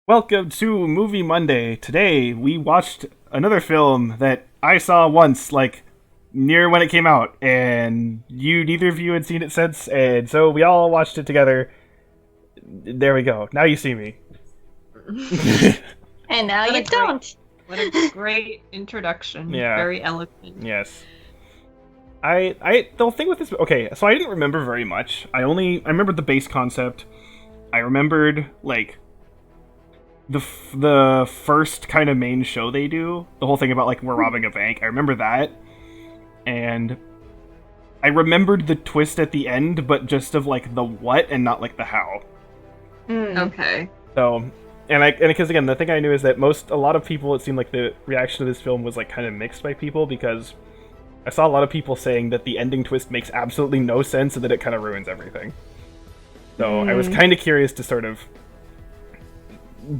Welcome to Movie Monday. Today we watched another film that I saw once, like near when it came out, and neither of you had seen it since, and so we all watched it together. There we go. Now you see me. And now What you a great- don't. What a great introduction. Yeah. Very eloquent. Yes. The thing with this. Okay, so I didn't remember very much. I remembered the base concept. I remembered like the first kind of main show they do, the whole thing about like we're robbing a bank. I remember that, and I remembered the twist at the end, but just of like the what and not like the how. Okay. So, and because again, the thing I knew is that a lot of people, it seemed like the reaction to this film was like kind of mixed by people, because I saw a lot of people saying that the ending twist makes absolutely no sense and that it kind of ruins everything. So I was kind of curious to sort of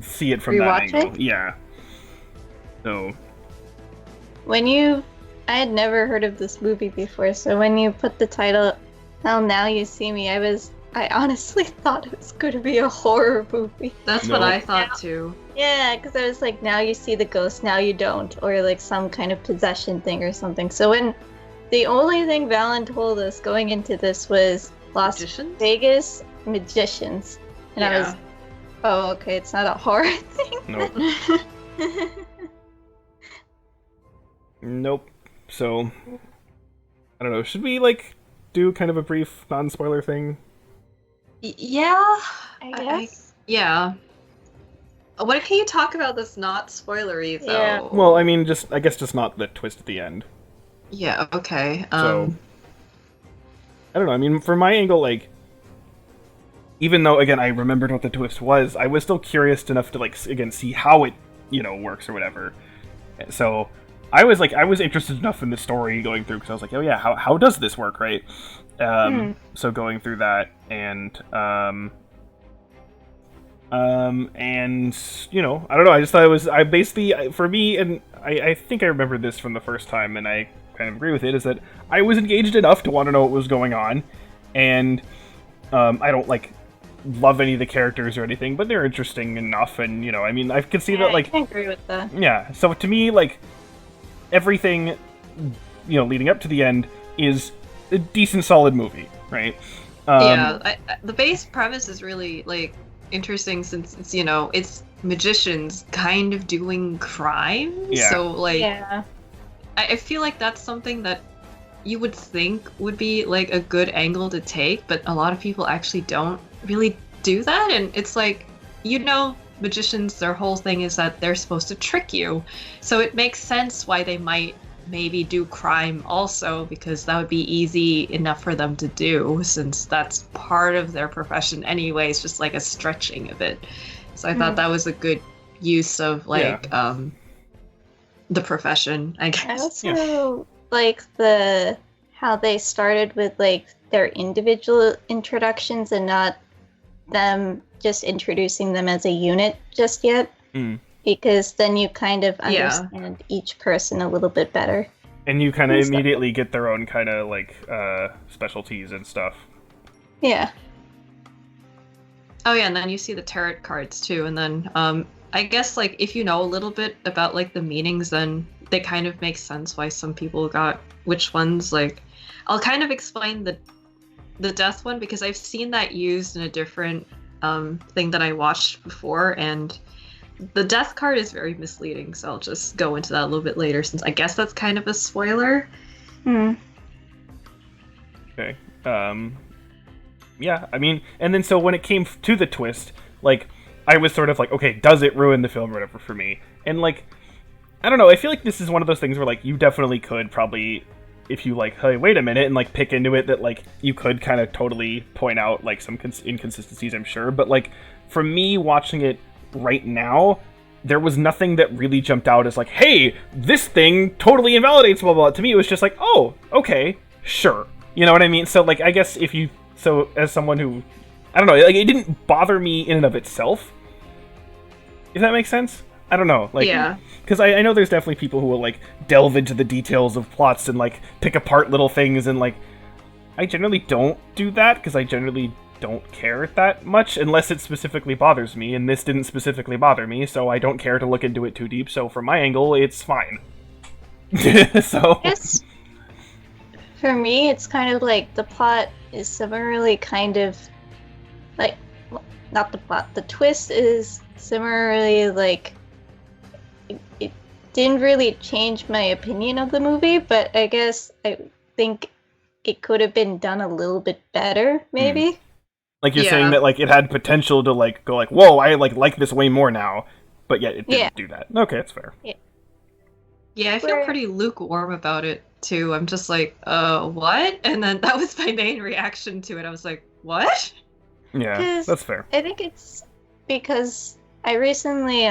see it from that Rewatch angle. it? Yeah. So I had never heard of this movie before, so when you put the title, "Well, Now You See Me," I honestly thought it was going to be a horror movie. That's No. what I thought too. Yeah, because I was like, now you see the ghost, now you don't, or like some kind of possession thing or something. So when the only thing Valen told us going into this was Las Magicians? Vegas magicians, and I was, oh, okay, it's not a horror thing. nope. Nope. So I don't know. Should we like do kind of a brief non-spoiler thing? Yeah. I guess. Yeah. What can you talk about that's not spoilery though? Yeah. Well, I mean, I guess just not the twist at the end. Yeah, okay. So I don't know. I mean, from my angle, like, even though again I remembered what the twist was, I was still curious enough to like again see how it works or whatever. So I was interested enough in the story going through, because I was like, oh yeah, how does this work, right? So going through that and I don't know. I just thought for me, and I think I remembered this from the first time, and I kind of agree with it, is that I was engaged enough to want to know what was going on, and I don't like love any of the characters or anything, but they're interesting enough, and I mean, I can see that like I can agree with that. yeah. So to me, like everything leading up to the end is a decent, solid movie, right? The base premise is really like interesting, since it's magicians kind of doing crime. Yeah. So like Yeah. I feel like that's something that you would think would be like a good angle to take, but a lot of people actually don't really do that. And it's like, magicians, their whole thing is that they're supposed to trick you. So it makes sense why they might maybe do crime also, because that would be easy enough for them to do, since that's part of their profession anyways, just like a stretching of it. So I thought that was a good use of like the profession, I I guess. also like how they started with like their individual introductions and not them just introducing them as a unit just yet. Because then you kind of understand each person a little bit better. And you kind of immediately get their own kind of like specialties and stuff. Yeah. Oh yeah, and then you see the tarot cards too, and then I guess like if you know a little bit about like the meanings, then they kind of make sense why some people got which ones. Like I'll kind of explain the death one, because I've seen that used in a different thing that I watched before, and the death card is very misleading, so I'll just go into that a little bit later, since I guess that's kind of a spoiler. Okay. Yeah, I mean, and then so when it came to the twist, like, I was sort of like, okay, does it ruin the film or whatever for me? And, like, I don't know, I feel like this is one of those things where, like, you definitely could probably, if you, like, hey, wait a minute, and, like, pick into it, that, like, you could kind of totally point out, like, some inconsistencies, I'm sure, but, like, for me, watching it right now, there was nothing that really jumped out as, like, hey, this thing totally invalidates blah, blah, blah. To me, it was just like, oh, okay, sure. You know what I mean? So, like, I guess so as someone who, I don't know, like, it didn't bother me in and of itself, if that makes sense. I don't know, like, because I know there's definitely people who will like delve into the details of plots and like pick apart little things, and like I generally don't do that, because I generally don't care that much unless it specifically bothers me, and this didn't specifically bother me, so I don't care to look into it too deep, so from my angle, it's fine. So... Yes. For me, it's kind of like the plot is similarly kind of like, not the plot, the twist is similarly like, it didn't really change my opinion of the movie, but I guess I think it could have been done a little bit better, maybe. Like you're saying that like it had potential to like go like, whoa, I like this way more now, but yet it didn't do that. Okay, that's fair. Yeah, I feel pretty lukewarm about it too. I'm just like, what? And then that was my main reaction to it. I was like, what? Yeah, that's fair. I think it's because I recently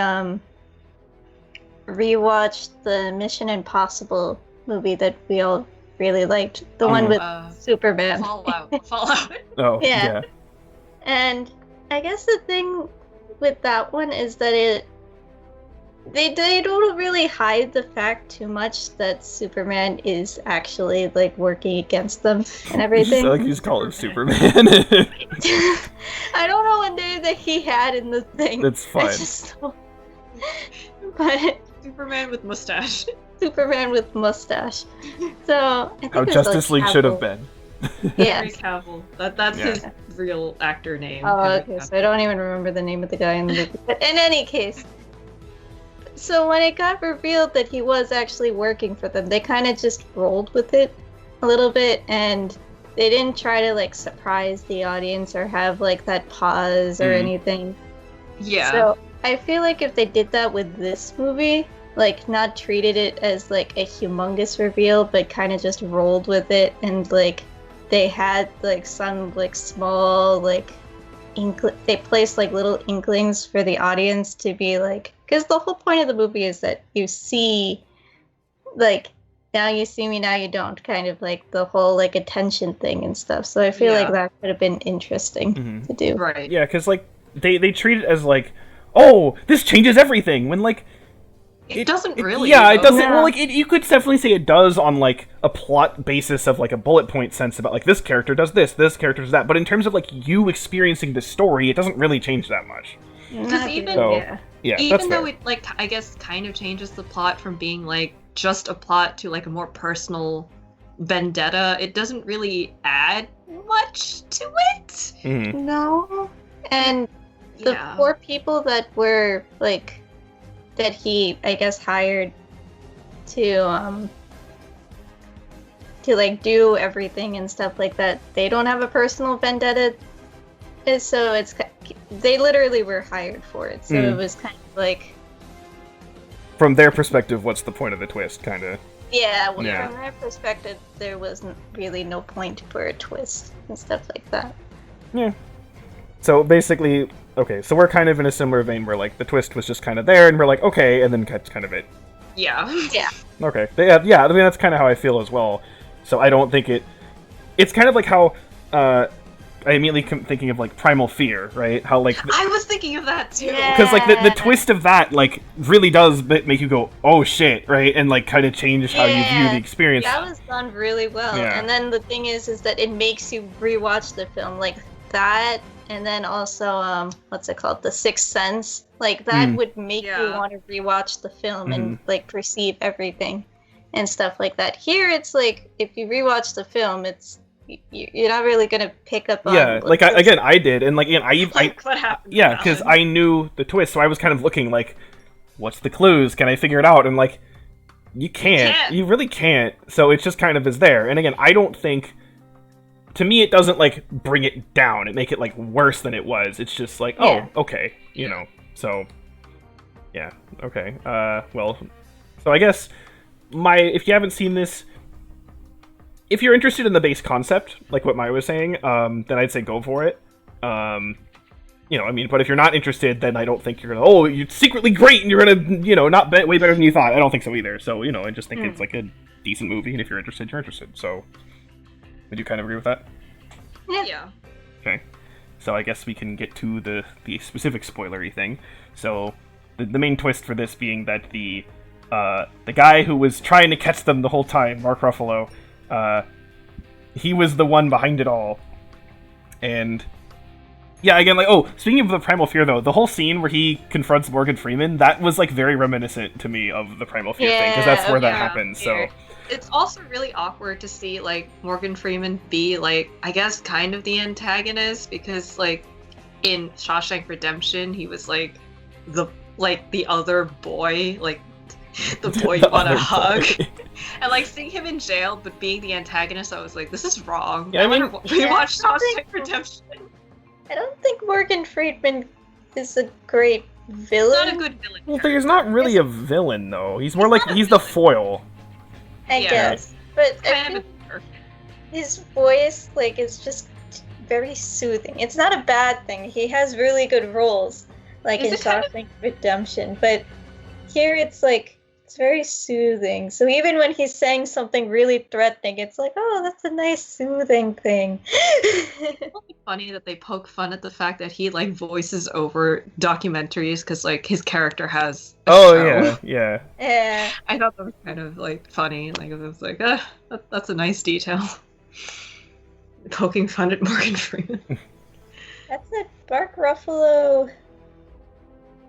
rewatched the Mission Impossible movie that we all really liked. The one with Superman. Fallout. Oh, yeah. And I guess the thing with that one is that they don't really hide the fact too much that Superman is actually like working against them and everything. I like you just call him Superman. I don't know what name that he had in the thing. That's fine. But Superman with mustache. Superman with mustache. So I think how Justice League should have been. Yeah. Henry Cavill. That's his real actor name. Oh, okay. So I don't even remember the name of the guy in the movie. But in any case, so when it got revealed that he was actually working for them, they kind of just rolled with it a little bit, and they didn't try to like surprise the audience or have like that pause or anything. Yeah. So I feel like if they did that with this movie, like not treated it as like a humongous reveal, but kind of just rolled with it, and like they had like some like small like they placed like little inklings for the audience to be like, because the whole point of the movie is that you see like, now you see me, now you don't, kind of like the whole like attention thing and stuff. So I feel like that could have been interesting to do. Right. Yeah, because like they treat it as like, oh, this changes everything, when like it doesn't really. Yeah, it doesn't. Yeah. Well, like you could definitely say it does on like a plot basis of like a bullet point sense about like this character does this character does that. But in terms of like you experiencing the story, it doesn't really change that much. Because even though it like I guess kind of changes the plot from being like just a plot to like a more personal vendetta, it doesn't really add much to it. Mm-hmm. No, and the poor people that were like. That he, I guess, hired to like do everything and stuff like that. They don't have a personal vendetta, so it's they literally were hired for it. So it was kind of like, from their perspective, what's the point of the twist? Kind of. Yeah, from their perspective, there wasn't really no point for a twist and stuff like that. Yeah. So basically. Okay, so we're kind of in a similar vein where, like, the twist was just kind of there, and we're like, okay, and then that's kind of it. Yeah. Yeah. Okay. Yeah, I mean, that's kind of how I feel as well. So I don't think it's kind of like how, I immediately come thinking of, like, Primal Fear, right? How, like... I was thinking of that, too! Because, like, the twist of that, like, really does make you go, oh, shit, right? And, like, kind of change how you view the experience. That was done really well. Yeah. And then the thing is that it makes you rewatch the film, like, that... And then also, what's it called? The Sixth Sense. Like, that would make you want to rewatch the film and, like, perceive everything and stuff like that. Here, it's like, if you rewatch the film, it's you're not really going to pick up on... Yeah, like, I did. And, like, what happened? Yeah, because I knew the twist, so I was kind of looking, like, what's the clues? Can I figure it out? And, like, you can't. You really can't. So it just kind of is there. And, again, I don't think... To me, it doesn't, like, bring it down and make it, like, worse than it was. It's just like, oh, okay, you know. So, yeah, okay. Well, so I guess if you haven't seen this, if you're interested in the base concept, like what Maya was saying, then I'd say go for it. You know, I mean, but if you're not interested, then I don't think you're gonna, you're secretly great and you're gonna, you know, not way better than you thought. I don't think so either. So, you know, I just think it's, like, a decent movie, and if you're interested, you're interested. So... Would you kind of agree with that? Yeah. Okay. So I guess we can get to the specific spoilery thing. So the main twist for this being that the guy who was trying to catch them the whole time, Mark Ruffalo, he was the one behind it all. And Yeah, again, like, oh, speaking of the Primal Fear, though, the whole scene where he confronts Morgan Freeman, that was, like, very reminiscent to me of the Primal Fear thing, because that's where that happens, so... It's also really awkward to see, like, Morgan Freeman be, like, I guess kind of the antagonist, because, like, in Shawshank Redemption, he was, like, the other boy, like, the boy you want to hug. And, like, seeing him in jail, but being the antagonist, I was like, this is wrong. Yeah, I mean, rewatch Shawshank Redemption. I don't think Morgan Freeman is a great villain. Not a good villain. Well, he's not really a villain, though. He's more like, he's the foil. I guess. But kind of his voice, like, is just very soothing. It's not a bad thing. He has really good roles, like in Shawshank Redemption. But here it's like, it's very soothing. So even when he's saying something really threatening, it's like, oh, that's a nice soothing thing. It's funny that they poke fun at the fact that he, like, voices over documentaries because, like, his character has a show. Yeah. I thought that was kind of, like, funny. Like, it was like, that's a nice detail. Poking fun at Morgan Freeman. That's it. Mark Ruffalo.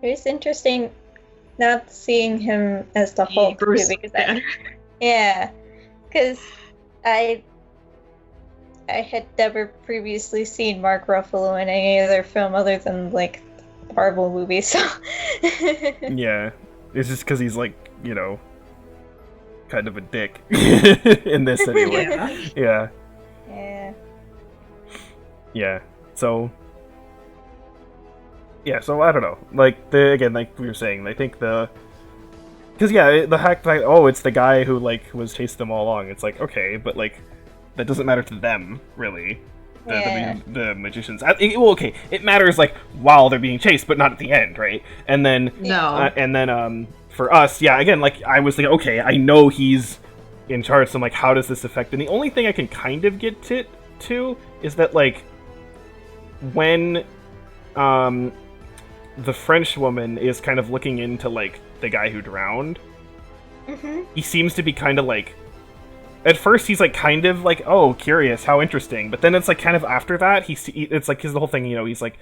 It's interesting not seeing him as the Hulk, too, because I had never previously seen Mark Ruffalo in any other film other than, like, Marvel movies, so... Yeah. It's just because he's, like, you know, kind of a dick in this anyway. Yeah. So I don't know. Like, again, like we were saying, I think because the hack, like, oh, it's the guy who, like, was chasing them all along. It's like, okay, but, like, that doesn't matter to them, really. The magicians. Okay, it matters, like, while they're being chased, but not at the end, right? And then for us, again, like, I was thinking, okay, I know he's in charge, so I'm like, how does this affect? And the only thing I can kind of get to is that, like, when the French woman is kind of looking into, like, the guy who drowned, he seems to be kind of, like, at first he's, like, kind of, like, oh, curious, how interesting, but then it's, like, kind of after that, it's, like, his the whole thing, you know, he's, like,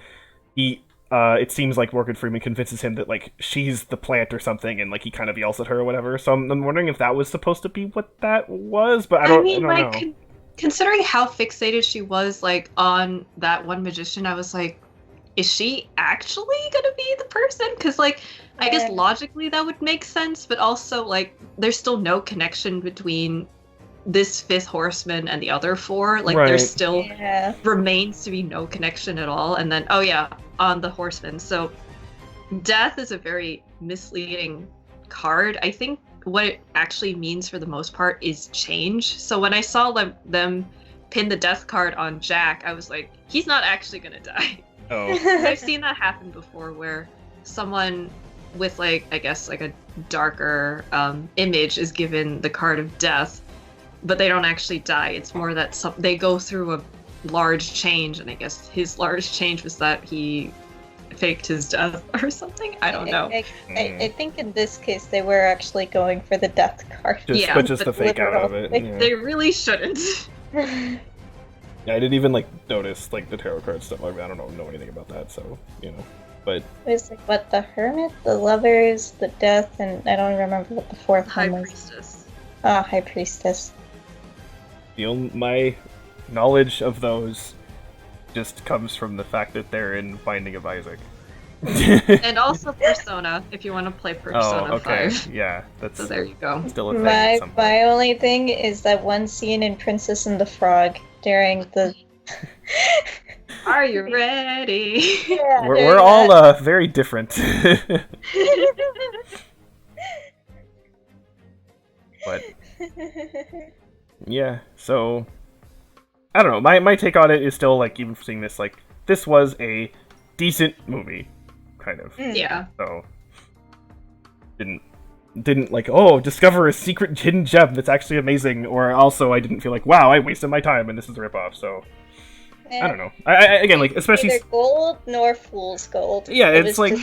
it seems like Morgan Freeman convinces him that, like, she's the plant or something, and, like, he kind of yells at her or whatever, so I'm wondering if that was supposed to be what that was, but I don't know. Considering how fixated she was, like, on that one magician, I was like, is she actually gonna be the person? Because, like, I guess logically that would make sense, but also, like, there's still no connection between this fifth horseman and the other four. Like, there still remains to be no connection at all. And then, on the horseman. So, death is a very misleading card. I think what it actually means for the most part is change. So when I saw them pin the death card on Jack, I was like, he's not actually gonna die. Oh. I've seen that happen before where someone with, like, I guess, like, a darker image is given the card of death, but they don't actually die. It's more that they go through a large change, and I guess his large change was that he faked his death or something. I don't know. I think in this case they were actually going for the death card. Just the fake out of it. They really shouldn't. I didn't even, like, notice, like, the tarot card stuff. Like, I don't know anything about that, so, you know. But it's like, what, the Hermit, the Lovers, the Death, and I don't remember what the fourth one was. High Priestess. High Priestess. My knowledge of those just comes from the fact that they're in Binding of Isaac. And also Persona, if you want to play Persona 5. Yeah, that's... So there you go. Still a thing. My only thing is that one scene in Princess and the Frog during the... Are you ready? Yeah, we're all very different. But... yeah, so... I don't know, my take on it is still, like, even seeing this, like, this was a decent movie, kind of. Yeah. So, didn't like, oh, discover a secret hidden gem that's actually amazing, or also I didn't feel like, wow, I wasted my time and this is a ripoff, so... I don't know. I again, like, especially... Neither gold nor fool's gold. Yeah, it's like...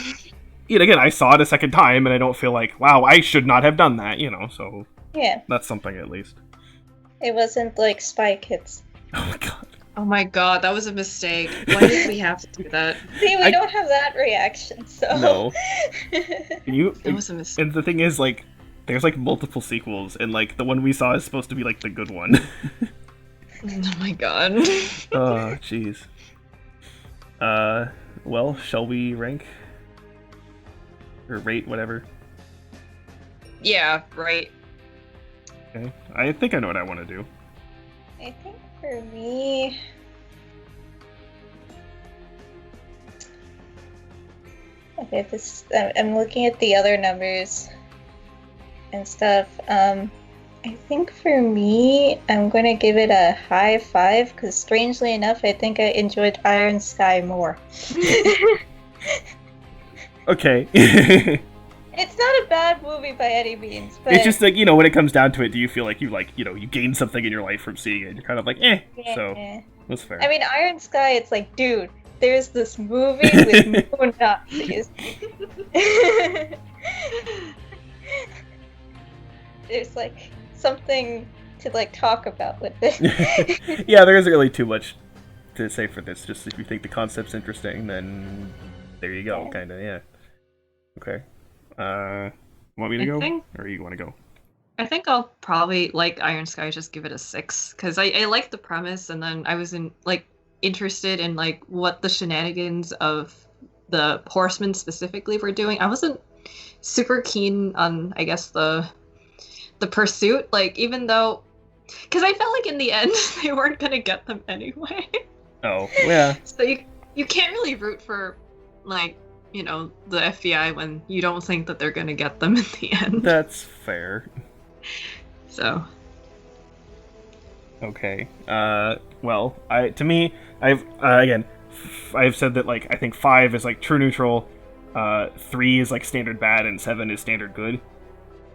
Again, I saw it a second time, and I don't feel like, wow, I should not have done that, you know, so... Yeah. That's something, at least. It wasn't like Spy Kids. Oh my god. Oh my god, that was a mistake. Why did we have to do that? See, we don't have that reaction, so. No. That was a mistake. And the thing is, like, there's like multiple sequels, and like the one we saw is supposed to be like the good one. Oh my god. Oh, jeez. Well, shall we rank? Or rate, whatever? Yeah, right. Okay. I think I know what I want to do. I think for me, okay, I'm looking at the other numbers and stuff. I think for me, I'm gonna give it a high 5 because strangely enough, I think I enjoyed Iron Sky more. Okay. It's not a bad movie by any means, but It's just like, you know, when it comes down to it, do you feel like you you gain something in your life from seeing it? You're kind of like, eh. yeah. So that's fair. I mean, Iron Sky, it's like, dude, there's this movie with no Nazis. There's like something to like talk about with it. Yeah, there isn't really too much to say for this. Just if you think the concept's interesting, then there you go, kind of, yeah. Okay. Want me to go? Or you want to go? I think I'll probably, like Iron Sky, just give it a 6 because I like the premise, and then I was interested in like what the shenanigans of the Horsemen specifically were doing. I wasn't super keen on, I guess, the pursuit, like, even though, because I felt like in the end they weren't gonna get them anyway. Oh, yeah. So you can't really root for, like, you know, the FBI when you don't think that they're gonna get them in the end. That's fair. So. Okay. Well, I've said that, like, I think 5 is like true neutral, 3 is like standard bad, and 7 is standard good.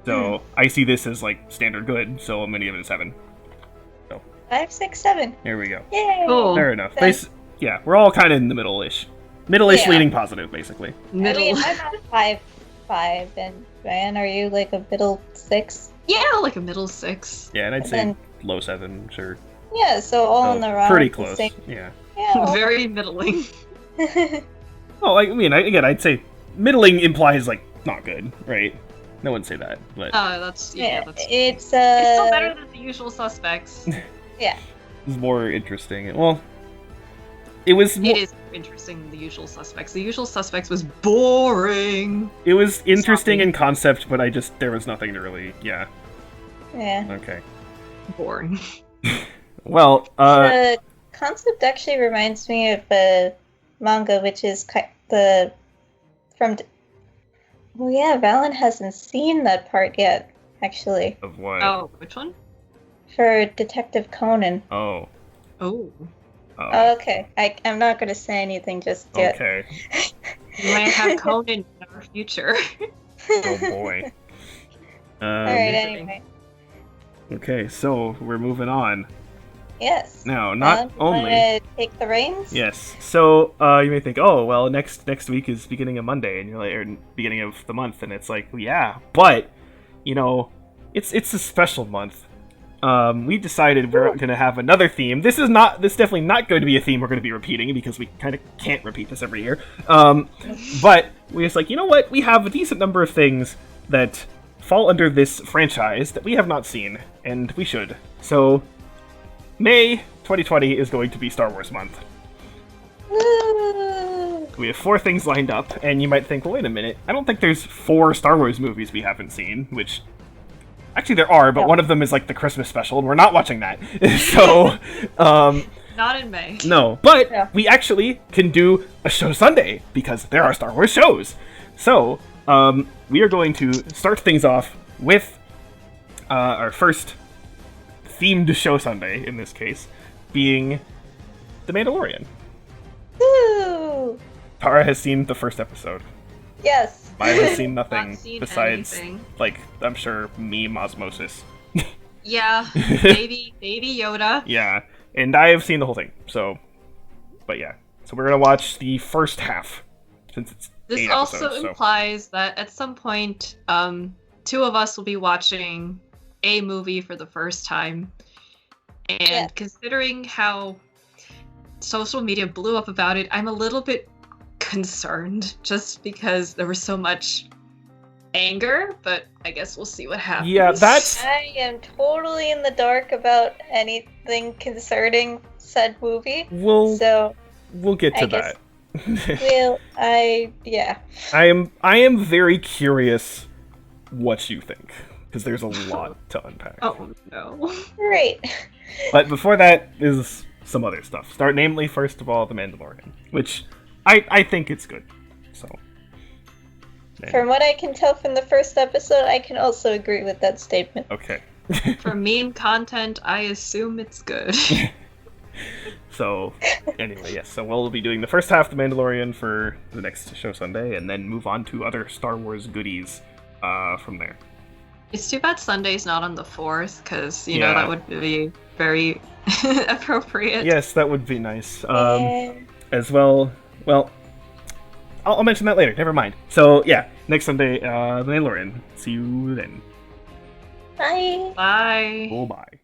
So I see this as like standard good, so I'm gonna give it a 7. So 5, 6, 7. There we go. Yay! Cool. Fair enough. Thanks. Yeah, we're all kind of in the middle-ish, leaning positive, basically. Middle. I mean, I'm at 5, and Ryan, are you like a middle 6? Yeah, like a middle 6. Yeah, and I'd And say then- low 7, sure. Yeah, so all in the round. Pretty the close. same- Yeah. Yeah. Very middling. Well, I mean, I'd say middling implies like not good, right? No one say that, but That's yeah, that's. it's Still better than The Usual Suspects. yeah. it's more interesting. Well, it was. It is interesting than The Usual Suspects. The Usual Suspects was boring. It was interesting Sorry. in concept, but there was nothing to really. Yeah. Yeah. Okay. Boring. Well, The concept actually reminds me of a manga, which is well, yeah, Valen hasn't seen that part yet, actually, of what? Oh, which one? for Detective Conan. Oh. Oh. Oh, okay, I'm not going to say anything just yet. Okay. We might have Conan in our future. Oh boy. Alright, anyway. Okay, so we're moving on. Yes. Now, not you only. wanna take the reins? Yes. So you may think, oh well, next week is beginning of Monday, and you're like, or beginning of the month, and it's like, well, yeah, but you know, it's a special month. We decided we're going to have another theme. This is definitely not going to be a theme we're going to be repeating because we kind of can't repeat this every year. But we was like, you know what? We have a decent number of things that fall under this franchise that we have not seen, and we should. So, May 2020 is going to be Star Wars month. Woo! We have 4 things lined up, and you might think, well, wait a minute. I don't think there's 4 Star Wars movies we haven't seen, which... Actually, there are, but one of them is like the Christmas special, and we're not watching that. So, Not in May. no. But Yeah. we actually can do a show Sunday, because there are Star Wars shows. So, we are going to start things off with our first themed show Sunday, in this case, being The Mandalorian. Woo! Tara has seen the first episode. Yes. I have seen nothing Not seen besides, anything. like, I'm sure, meme osmosis. Yeah, baby Yoda. Yeah, and I have seen the whole thing, so... But yeah. So we're gonna watch the first half, since it's This 8 also episodes, so... implies that at some point, 2 of us will be watching a movie for the first time. And Yeah. considering how social media blew up about it, I'm a little bit concerned just because there was so much anger, but I guess we'll see what happens. Yeah, that's... I am totally in the dark about anything concerning said movie. We'll get to that. Yeah. I am very curious what you think, because there's a lot to unpack. Oh no. Great. But before that is some other stuff. Namely, first of all, The Mandalorian, which I think it's good. So. From what I can tell from the first episode, I can also agree with that statement. Okay. For meme content, I assume it's good. So, anyway, yes. So we'll be doing the first half of The Mandalorian for the next show Sunday, and then move on to other Star Wars goodies from there. It's too bad Sunday's not on the 4th, because, you know, that would be very appropriate. Yes, that would be nice. As well, I'll mention that later. Never mind. So, yeah, next Sunday, The Mandalorian. See you then. Bye. Bye. Oh, bye.